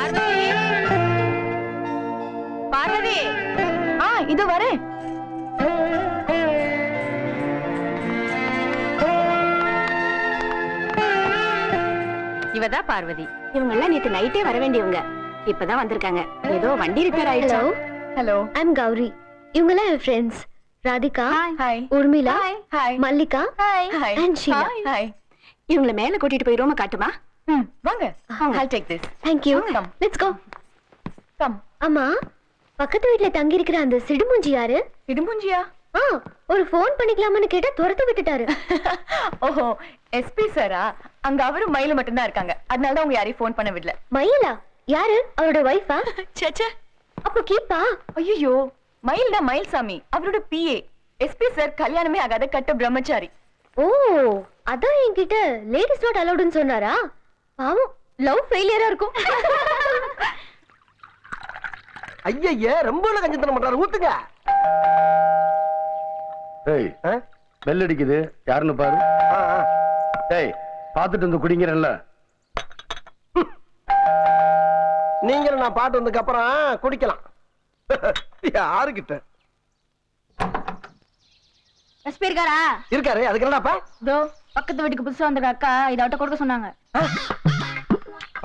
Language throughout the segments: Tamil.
பார்வதி பார்வதி இது வரேன். இவதான் பார்வதி. இவங்க எல்லாம் நேத்து நைட்டே வர வேண்டியவங்க, இப்பதான் வந்திருக்காங்க. ஏதோ வண்டி ரிப்பேர் ஆயிடுச்சு. Hello, I am Gauri. இவங்க எல்லாம் என் friends. Radhika, hi. Urmila, hi. Mallika, hi. and Sheela. Hi. இவங்களை மேல கூட்டிட்டு போய் ரூம காட்டுமா? வாங்க. I'll take this. Thank you. Come. Let's go. Come. அம்மா, பக்கத்து வீட்ல தங்கி இருக்கிற அந்த சிடுமூஞ்சி யாரு? இடுமுஞ்சியா? ஒரு ஃபோன் பண்ணிக்கலாமான்னு கேட்டா துரத்து விட்டுட்டாரு. ஓஹோ, எஸ்பி சாரா? அங்க அவரும் மயில மட்டும் தான் இருக்காங்க. அதனால தான் உங்க யாரையும் ஃபோன் பண்ண விடல. மயிலா? யாரு? அவரோட வைஃபா? சேச்சே. அப்ப கீப்பா? ஐயோ, மயில் தான் மயில்சாமி, அவரோட பிஏ. எஸ்பி சார் கல்யாணமே ஆகாத கட்ட பிரம்மச்சாரி. ஓ, அதான் என்கிட்ட லேடிஸ் நாட் அலௌட்னு சொன்னாரா? பாவம், லவ் ஃபெயிலியரா இருக்கும். ஐயய்ய, ரொம்ப கஞ்சத்தனம் பண்றாரு. ஊத்துங்க. ஏய், பெல் அடிக்குது, யாருன்னு பாரு. ஏய், பாத்துட்டு வந்து குடிங்கிறல்ல. நீங்களும் நான் பாட்டு வந்ததுக்கு அப்புறம் குடிக்கலாம். யாருக்கிட்ட எஸ்பி இருக்காரா? இருக்காரு. அதுக்கு என்னடாப்பா? இதோ பக்கத்து வீட்டுக்கு புதுசா வந்த அக்கா இத அவட்ட கொடுக்க சொன்னாங்க.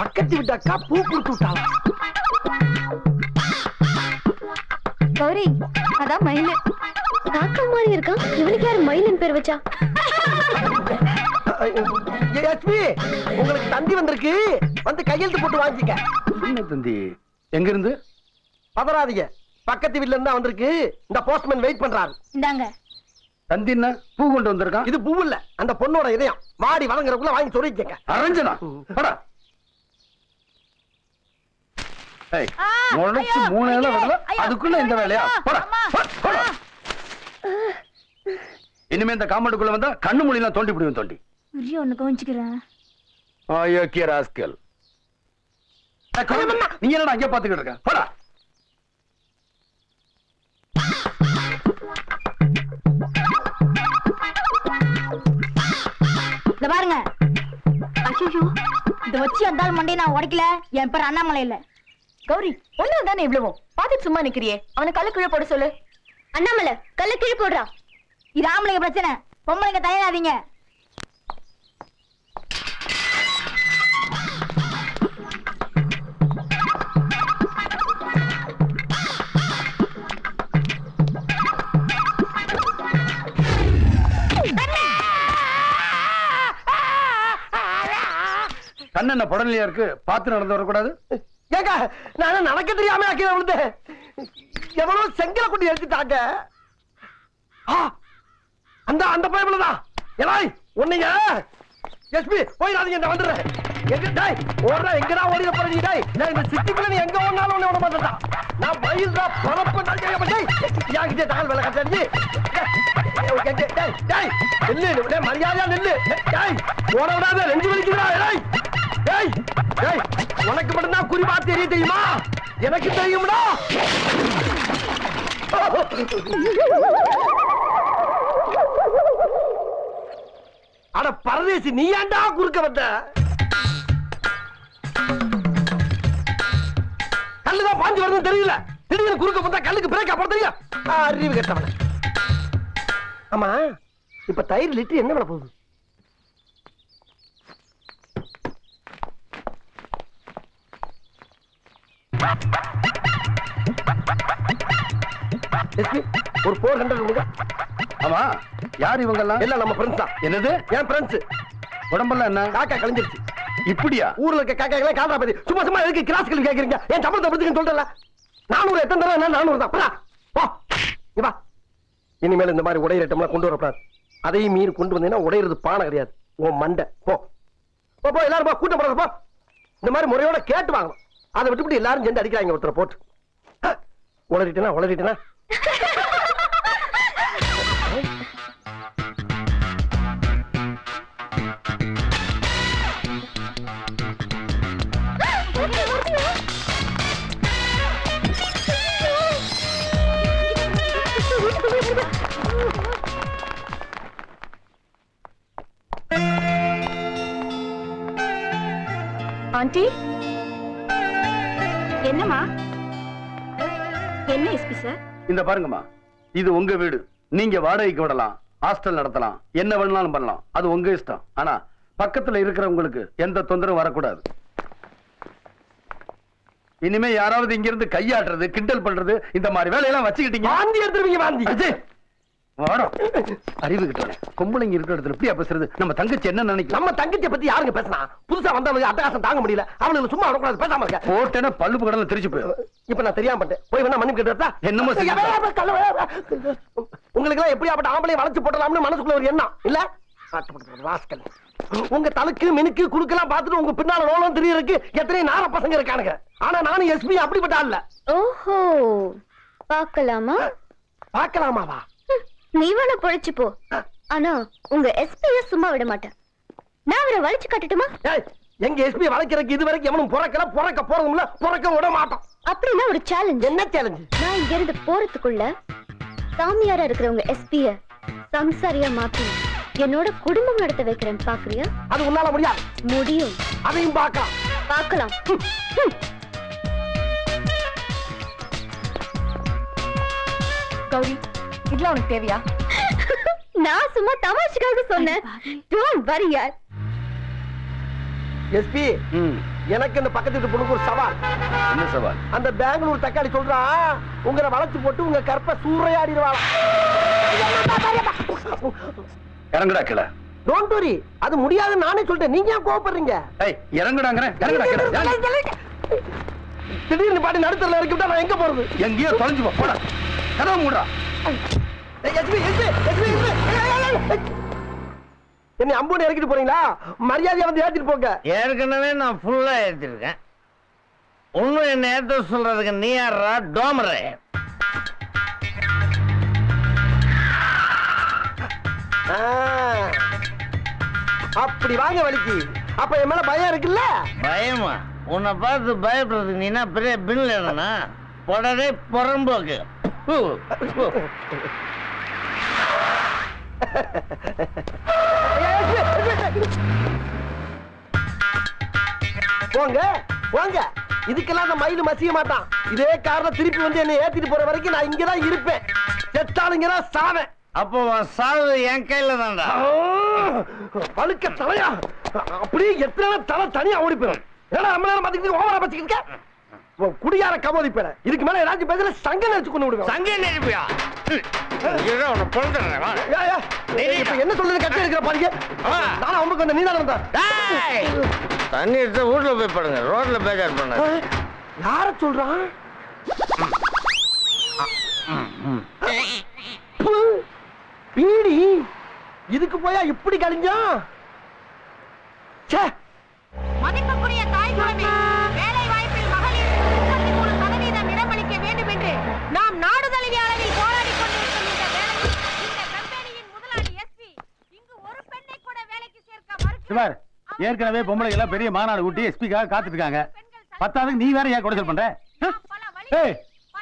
பக்கத்து வீட்டு அக்கா பூ கொடுத்து விட்டாங்க. கௌரி, அதான் மயிலு. காக்கா மாதிரி இருக்கான். இவனுக்கு யாரு மயிலின் பேர் வச்சா? எஸ்பி, உங்களுக்கு தந்தி வந்திருக்கு, வந்து கையெழுத்து போட்டு வாங்கிக்க. என்ன தந்தி? எங்க இருந்து? பதறாதீங்க, பக்கத்து வீட்ல இருந்தா வந்திருக்கு. இந்த போஸ்ட்மேன் வெயிட் பண்றாரு. இந்தாங்க. தந்தி என்ன பூ கொண்டு வந்திருக்கான்? இது பூ இல்ல, அந்த பொண்ணோட இதயம். வாடி வதங்கறதுக்குள்ள வாங்கி சொல்லிக்கங்க. அரஞ்சனா போடா. ஏய், முளைச்சு 3 இலை வரல, அதுக்குள்ள இந்த வேலையா? போடா. போடா. இனிமே இந்த காம்பவுண்டுக்குள்ள வந்தா கண்ணு மூடிலாம் தோண்டி பிடிவும். தோண்டி உரிய ஒண்ணு கவனிச்சுக்கிறேன். ஐயோக்கிய ராஸ்கல். நீ என்னடா அங்கே பாத்துக்கிட்டு இருக்க? போடா. இத பாருங்க. ஐயோ, இத வச்சு அந்த மண்டையை நான் உடைக்கல. என் பேர் அண்ணாமலை இல்ல. கௌரி, ஒண்ணு தானே இவ்வளவும் பாத்துட்டு சும்மா நிக்கிறியே. அவனை கல்லு கீழே போட சொல்லு. அண்ணாமலை, கல்ல கீழே போடுறா. இது ஆம்பளைங்க பிரச்சனை, பொம்பளைங்க தயாராதீங்க. கண்ணு என்ன புடலையா இருக்கு? பார்த்து நடந்து வரக்கூடாது? ஏங்க, நான் நடக்க தெரியாம ஆக்கிய விழுந்து எவ்வளவு செங்கலை கொண்டு எடுத்துட்டாங்க. அந்த அந்த பயபுலதான் எலாய் ஒன்னீங்க. எஸ்பி, போயிடாதீங்க, நான் வந்துடுறேன். எங்க டேய் ஓடுற, எங்கடா ஓடிய போற நீ? டேய், நான் இந்த சிட்டிக்குள்ள நீ எங்க ஓடினாலும் உன்னை விட மாட்டேன்டா. நான் மயில்டா பரப்பு நடக்க மாட்டேன். யாங்கிட்டே தகவல் வேலை கட்டாச்சு. டேய் டேய் நில்லு, டேய் மரியாதையா நில்லு. டேய் ஓட விடாத, நெஞ்சு வலிக்குதுடா. டேய் டேய் டேய், உனக்கு மட்டும்தான் குறி பார்த்து தெரிய தெரியுமா? எனக்கு தெரியும்டா. அட பரதேசி, நீ ஏன்டா குறுக்க வந்த? கல்லுதான் பாஞ்சு வருதுன்னு தெரியல, திடீர்னு குறுக்க வந்தா கல்லுக்கு பிரேக்கா போட தெரியும். அறிவு கேட்டவன. ஆமா, இப்ப தயிர் லிட்டர் என்ன விலை போகுது? ஒரு 400 கொடுங்க. ஆமா, யார் இவங்க எல்லாம்? எல்லாம் நம்ம ஃப்ரெண்ட்ஸ் தான். என்னது? என் ஃப்ரெண்ட்ஸ். உடம்பெல்லாம் என்ன? காக்கா கழிஞ்சிருச்சு. இப்படியா? ஊர்ல இருக்க காக்காக்களே காதா பத்தி சும்மா சும்மா எதுக்கு கிராஸ் கல்வி கேக்குறீங்க? என் சம்பளத்தை பத்தின்னு சொல்றல. 400 எத்தனை தடவை? என்ன 400 தான். போ இங்க வா. இனிமேல் இந்த மாதிரி உடையிற ஐட்டம்லாம் கொண்டு வரக்கூடாது. அதையும் மீறி கொண்டு வந்தீங்கன்னா உடையிறது பானை கிடையாது, உன் மண்டை. போ போ போ, எல்லாரும் போ, கூட்டம் போடுறது போ. இந்த மாதிரி முறையோட கேட்டு வாங்கணும். அதை விட்டுவிட்டு எல்லாரும் சேர்ந்து அடிக்கிறாங்க ஒருத்தரை போட்டு. உளறிட்டேனா உளறிட்டேனா? ஆண்டி, என்னம்மா? என்ன எஸ்பி சார்? இந்த பாருங்கம்மா, இது உங்க வீடு. நீங்க வாடகைக்கு விடலாம், ஹாஸ்டல் நடத்தலாம், என்ன வேணாலும் பண்ணலாம். அது உங்க இஷ்டம். ஆனா பக்கத்துல இருக்கிறவங்களுக்கு எந்த தொந்தரவும் வரக்கூடாது. இனிமே யாராவது இங்க இருந்து கையாட்டுறது, கிண்டல் பண்றது, இந்த மாதிரி வேலையெல்லாம் வச்சுக்கிட்டீங்க. வாந்தி எடுத்துருவீங்க, வாந்தி. வாடம். அறிவு கிட்டவனே, பொம்பளைங்க இருக்கிற இடத்துல எப்படியா பேசுறது? நம்ம தங்கச்சி என்ன நினைக்கும்? நம்ம தங்கச்சியை பத்தி யாருங்க பேசினா? புதுசா வந்தவங்க அட்டகாசம் தாங்க முடியல. அவனுக்கு சும்மா விடக்கூடாது, பேசாம இருக்க. போட்டேன்னா பல்லு கடல தெரிச்சு போயிடும். இப்ப நான் தெரியாம பண்ணிட்டேன். போய் வேணா மன்னிப்பு கேட்டா என்னமோ உங்களுக்கு எல்லாம் எப்படியாப்பட்ட ஆம்பளை வளைச்சு போட்டலாம்னு மனசுக்குள்ள ஒரு எண்ணம் இல்ல? ராஸ்கல். உங்க தலுக்கு மினுக்கு குடுக்கலாம் பார்த்துட்டு உங்க பின்னால ரோலம் தெரியறதுக்கு எத்தனை நார பசங்க இருக்கானுங்க. ஆனா நானும் எஸ்பி அப்படிப்பட்ட ஆள் இல்ல. ஓஹோ, பார்க்கலாமா? பார்க்கலாமாவா? நீ வேணா பொழைச்சு போ. ஆனா உங்க எஸ்பிய சும்மா விட மாட்டேன். நான் அவரை வளைச்சு காட்டட்டுமா? ஏய், எங்க எஸ்பி வளைக்கிறதுக்கு இது வரைக்கும் எவனும் பிறக்க போறதும் இல்ல, பிறக்க விட மாட்டோம். அப்படின்னா ஒரு சேலஞ்ச். என்ன சேலஞ்சு? நான் இங்க இருந்து போறதுக்குள்ள சாமியாரா இருக்கிறவங்க எஸ்பிய சம்சாரியா மாத்தி என்னோட குடும்பம் நடத்த வைக்கிறேன். பாக்குறியா? அது உன்னால முடியாது. முடியும். அதையும் பார்க்கலாம். பார்க்கலாம். கௌரி, இதெல்லாம் உனக்கு தேவையா? நான் சும்மா தமாஷுக்காக சொன்னேன். டோன்ட் வரி யார். எஸ்பி, எனக்கு இந்த பக்கத்து வீட்டு பொண்ணுக்கு ஒரு சவால். என்ன சவால்? அந்த பெங்களூர் தக்காளி சொல்றா, உங்களை வளைச்சு போட்டு உங்க கற்ப சூறையாடிடுவாளா. இறங்குடா கிள. டோன்ட் வரி, அது முடியாதுன்னு நானே சொல்லிட்டேன். நீங்க ஏன் கோவப்படுறீங்க? ஏய், இறங்குடாங்கற. இறங்குடா கிள. திடீர்னு பாட்டி நடுத்தரல இறக்கி விட்டா நான் எங்க போறது? எங்கேயோ தொலைஞ்சு போ. போடா. கதவு மூடுடா. என்ன அம்பூன்னு இறக்கிட்டு போறீங்களா? மரியாதையா வந்து ஏத்திட்டு போங்க. ஏற்கனவே நான் ஃபுல்லா ஏத்திருக்கேன். ஒன்னும் என்ன ஏத்த சொல்றதுக்கு நீ யாரா டோமரே? அப்படி வாங்க வலிக்கு. அப்ப என் மேல பயம் இருக்குல்ல? பயமா? உன்னை பார்த்து பயப்படுறதுக்கு நீ என்ன பெரிய பில் என்னன்னா உடனே புறம்போக்கு. போங்க போங்க. இதுக்கெல்லாம் அந்த மயிலு மசிய மாட்டான். இதே கார்ல திருப்பி வந்து என்ன ஏத்திட்டு போற வரைக்கும் நான் இங்கதான் இருப்பேன். செத்தாளுங்க சாவேன். அப்போ சாவு என் கையில தான்டா. பழுக்க தலையா அப்படியே எத்தனை தலை தனியா ஓடி போயிடும். ஏன்னா நம்ம நேரம் பாத்துக்கிட்டு ஓவரா பச்சுக்கிட்டு குடியார கமோதி பேர. இதுக்கு மேல ஏதாச்சும் பேசல சங்க நினைச்சு கொண்டு விடுவேன். சங்க நெருப்பியா? என்ன சொல்றது? கட்டி இருக்கிற பாருங்க. நானும் அவனுக்கு வந்த நீதான் இருந்தா தண்ணி எடுத்து வீட்டுல போய் படுங்க. ரோட்ல பேஜார் பண்ண யார சொல்றான்? பீடி இதுக்கு போயா இப்படி கழிஞ்சா? மதிப்புக்குரிய தாய்மாமே, வேலை வாய்ப்பில் மகளிர் 33% இடமளிக்க வேண்டும் என்று நாம் நாடு தழுவிய அளவில் போராடிக் கொண்டிருக்கும் இந்த வேளையில் இந்த கம்பெனியின் முதலாளி எஸ்பி இங்கு ஒரு பெண்ணை கூட வேலைக்கு சேர்க்க மறுக்கிறார். ஏற்கனவே பொம்பளைங்க எல்லாம் பெரிய மாநாடு கூட்டி எஸ்பிக்காக காத்துட்டு இருக்காங்க. பத்தாவதுக்கு நீ வேற ஏன் குடைச்சல் பண்ற? ஏய்,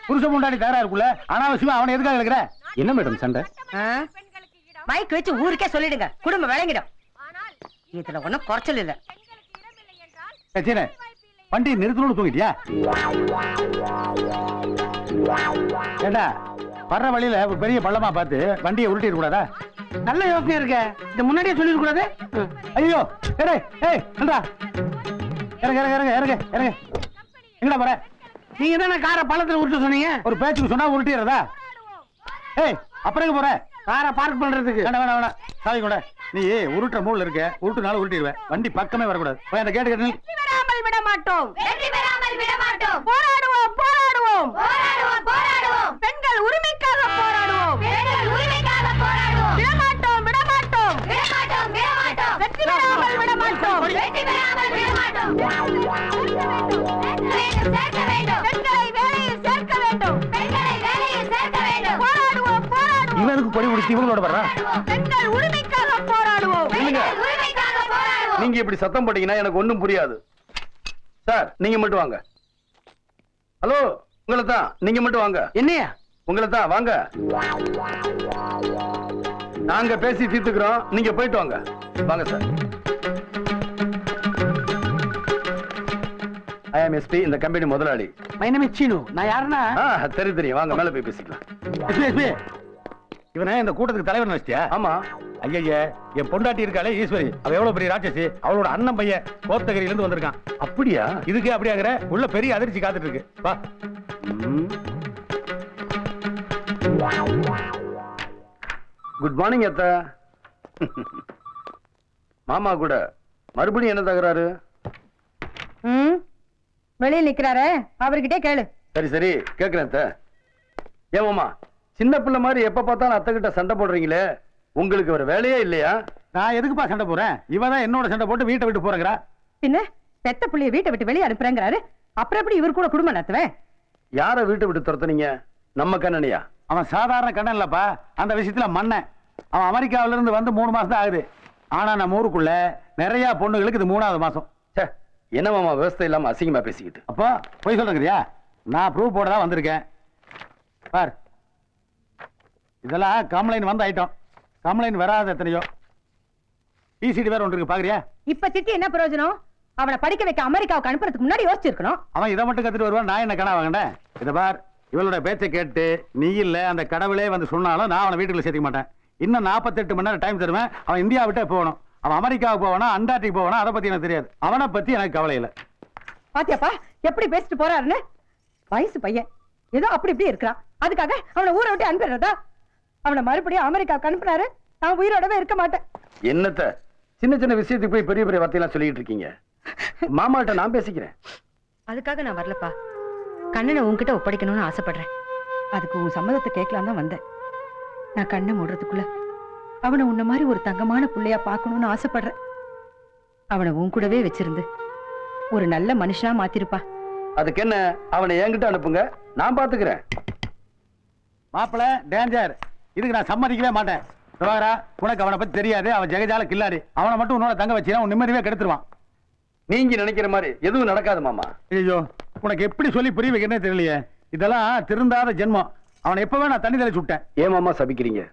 புருஷ முண்டாடி தயாரா இருக்குல்ல, அனாவசியமா அவனை எதுக்காக இருக்கிற? என்ன மேடம் சண்டை? மைக் வச்சு ஊருக்கே சொல்லிடுங்க, குடும்பம் விளங்கிடும். இதுல ஒண்ணும் குறைச்சல் இல்ல. வண்டி நிறுத்தணும்னு தூங்கிட்டியா? ஏண்டா, வர்ற வழியில ஒரு பெரிய பள்ளமா பார்த்து வண்டியை உருட்டிட கூடாதா? நல்ல யோசனை இருக்க. இந்த முன்னாடியே சொல்லிட கூடாது. ஐயோ, ஏண்டா இறங்க இறங்க இறங்க இறங்க. எங்கடா போற? நீங்க தானே காரை பள்ளத்துல உருட்டு சொன்னீங்க. ஒரு பேச்சுக்கு சொன்னா உருட்டிடுறதா? ஏய், அப்புறம் எங்க போற? காரை பார்க் பண்றதுக்கு. வேணாம் வேணாம் வேணாம், சாவி கூட. நீ உருட்டுற மூல இருக்க, உருட்டுனாலும் உருட்டிடுவேன். வண்டி பக்கமே வரக்கூடாது. போய் அந்த கேட்டு கேட்டு விட மாட்டோம். போராடுவோம் போராடுவோம் போராடுவோம். பெண்கள் உரிமைக்காக போராடுவோம். விட மாட்டோம் விட மாட்டோம். வெற்றி பெறாமல் விட மாட்டோம். பெண்களை வேலையில் சேர்க்க வேண்டும். போராடுவோம் போராடுவோம். இவனுக்கு பொடி முடிச்சு இவங்களோட வர்றான். பெண்கள் உரிமைக்காக போராடுவோம். நீங்க இப்படி சத்தம் போட்டீங்கன்னா எனக்கு ஒண்ணும் புரியாது. சார், நீங்க மட்டும் வாங்க. ஹலோ, உங்களை தான். நீங்க மட்டும் வாங்க. என்னையா? உங்களை தான் வாங்க. நாங்க பேசி தீர்த்துக்கிறோம், நீங்க போயிட்டு வாங்க. வாங்க சார். ஐ ஆம் எஸ்பி, இந்த கம்பெனி முதலாளி. My name is Seenu. நான் யாருன்னா தெரியும் தெரியும், வாங்க மேல போய் பேசிக்கலாம். எஸ்பி இவனை இந்த கூட்டத்துக்கு தலைவர் நினைச்சியா? ஆமா. ஐயா என் பொண்டாட்டி இருக்காளே ஈஸ்வரி, அவ எவ்வளவு பெரிய ராட்சசி. அவளோட அண்ணன் பையன் கோத்தகிரியில இருந்து வந்திருக்கான். அப்படியா? இதுக்கு அப்படியாங்கிற உள்ள பெரிய அதிர்ச்சி காத்துட்டு இருக்கு. வா. குட் மார்னிங் அத்தா. மாமா கூட மறுபடியும் என்ன தகராறு? வெளியே நிக்கிறாரே, அவர்கிட்டே கேளு. சரி சரி கேக்குறேன் அத்தா. ஏன் மாமா சின்ன பிள்ளை மாதிரி எப்ப பார்த்தாலும் அத்தை கிட்ட சண்டை போடுறீங்களே, உங்களுக்கு ஒரு வேலையே இல்லையா? நான் எதுக்குப்பா சண்டை போறேன்? இவதான் என்னோட சண்டை போட்டு வீட்டை விட்டு போறேங்கிறா. பின்ன பெத்த புள்ளைய வீட்டை விட்டு வெளியே அனுப்புறேங்கிறாரு, அப்புறம் எப்படி இவர் கூட குடும்பம் நடத்துவேன்? யார வீட்டை விட்டு துரத்துனீங்க? நம்ம கண்ணனையா? அவன் சாதாரண கண்ணன் இல்லப்பா, அந்த விஷயத்துல மண்ணன். அவன் அமெரிக்காவில இருந்து வந்து 3 மாசம் தான் ஆகுது. ஆனா நம்ம ஊருக்குள்ள நிறைய பொண்ணுகளுக்கு இது 3வது மாசம். என்ன மாமா விவசாயம் இல்லாம அசிங்கமா பேசிக்கிட்டு? அப்போ போய் சொல்றேங்கறியா? நான் ப்ரூவ் போட தான் வந்திருக்கேன். பார், இதெல்லாம் கம்ப்ளைண்ட் வந்த ஐட்டம். கம்ப்ளைண்ட் வராத எத்தனையோ. பிசிடி வேற ஒன்று இருக்கு, பாக்குறியா? இப்ப திட்டி என்ன பிரயோஜனம்? அவனை படிக்க வைக்க அமெரிக்காவுக்கு அனுப்புறதுக்கு முன்னாடி யோசிச்சிருக்கணும். அவன் இதை மட்டும் கத்துட்டு வருவான், நான் என்ன கனவு வாங்கண்டேன்? இதை பார், இவளோட பேச்சை கேட்டு நீ இல்ல அந்த கடவுளே வந்து சொன்னாலும் நான் அவனை வீட்டுக்குள்ள சேர்த்துக்க மாட்டேன். இன்னும் 48 மணி நேரம் டைம் தருவேன். அவன் இந்தியா விட்டே போகணும். அவன் அமெரிக்காவுக்கு போவானா அண்டார்டிக் போவானா அதை பத்தி எனக்கு தெரியாது. அவனை பத்தி எனக்கு கவலை இல்லை. பாத்தியாப்பா எப்படி பேசிட்டு போறாருன்னு? வயசு பையன் ஏதோ அப்படி இப்படி இருக்கிறான், அதுக்காக அவனை ஊரை விட்டு அனுப்பிடுறதா? அவனை மறுபடியும் அமெரிக்காவுக்கு அனுப்புனாரு, நான் உயிரோடவே இருக்க மாட்டேன். என்னத்த சின்ன சின்ன விஷயத்துக்கு போய் பெரிய பெரிய வார்த்தையெல்லாம் சொல்லிட்டு இருக்கீங்க? மாமாட்ட நான் பேசிக்கிறேன். அதுக்காக நான் வரலப்பா, கண்ணனை உன்கிட்ட ஒப்படைக்கணும்னு ஆசைப்படுறேன். அதுக்கு உன் சம்மதத்தை கேட்கலாம் தான் வந்தேன். நான் கண்ணை மூடுறதுக்குள்ள அவனை உன்ன மாதிரி ஒரு தங்கமான புள்ளையா பார்க்கணும்னு ஆசைப்படுறேன். அவனை உன் கூடவே வச்சிருந்து ஒரு நல்ல மனுஷனா மாத்திருப்பா. அதுக்கு என்ன, அவனை என்கிட்ட அனுப்புங்க, நான் பாத்துக்கிறேன். மாப்பிள்ள டேஞ்சர், இதுக்கு நான் சம்மதிக்கவே மாட்டேன். பிரபாகரா, உனக்கு அவனை பத்தி தெரியாது. அவன் ஜெகஜால கில்லாடி. அவனை மட்டும் உன்னோட தங்க வச்சுனா உன் நிம்மதியே கெடுத்துருவான். நீங்க நினைக்கிற மாதிரி எதுவும் நடக்காது மாமா. ஐயோ, உனக்கு எப்படி சொல்லி புரிய வைக்கிறேன்னு தெரியலையே. இதெல்லாம் திருந்தாத ஜென்மம். அவனை எப்பவே நான் தண்ணி தெளிச்சு விட்டேன். ஏன் மாமா சபிக்கிறீங்க?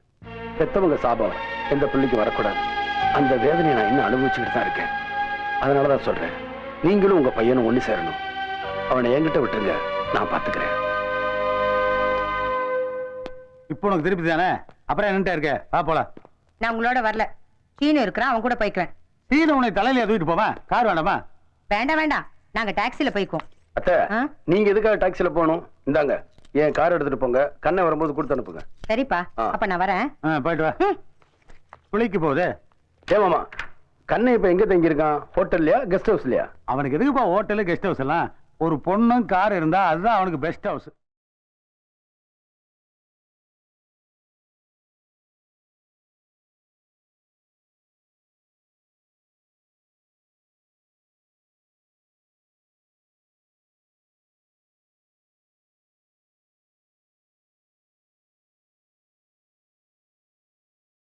பெத்தவங்க சாபம் எந்த பிள்ளைக்கு வரக்கூடாது. அந்த வேதனையை நான் இன்னும் அனுபவிச்சுக்கிட்டு தான் இருக்கேன். அதனாலதான் சொல்றேன், நீங்களும் உங்க பையனும் ஒண்ணு சேரணும். அவனை என்கிட்ட விட்டுருங்க, நான் பாத்துக்கிறேன். இப்போ உனக்கு திருப்பி தானே? அப்புறம் என்னட்டே இருக்க? வா போலாம். நான் உங்களோட வரல, சீனு இருக்கிறான், அவன் கூட போய்க்குவேன். சீனு உன்னை தலையில தூக்கிட்டு போவேன். கார் வேண்டாமா? வேண்டாம் வேண்டாம், நாங்க டாக்ஸில போய்க்குவோம். அத்தை, நீங்க எதுக்காக டாக்ஸில போகணும்? இந்தாங்க என் கார் எடுத்துட்டு போங்க, கண்ணை வரும்போது கொடுத்து அனுப்புங்க. சரிப்பா, அப்ப நான் வரேன். போயிட்டு வா. குளிக்கு போகுது. ஏமாமா கண்ணை இப்ப எங்க தங்கி இருக்கான்? ஹோட்டல்லையா கெஸ்ட் ஹவுஸ்லயா? அவனுக்கு எதுக்குப்பா ஹோட்டலு கெஸ்ட் ஹவுஸ் எல்லாம்? ஒரு பொண்ணும் கார் இருந்தா அதுதான் அவனுக்கு பெஸ்ட் ஹவுஸ்.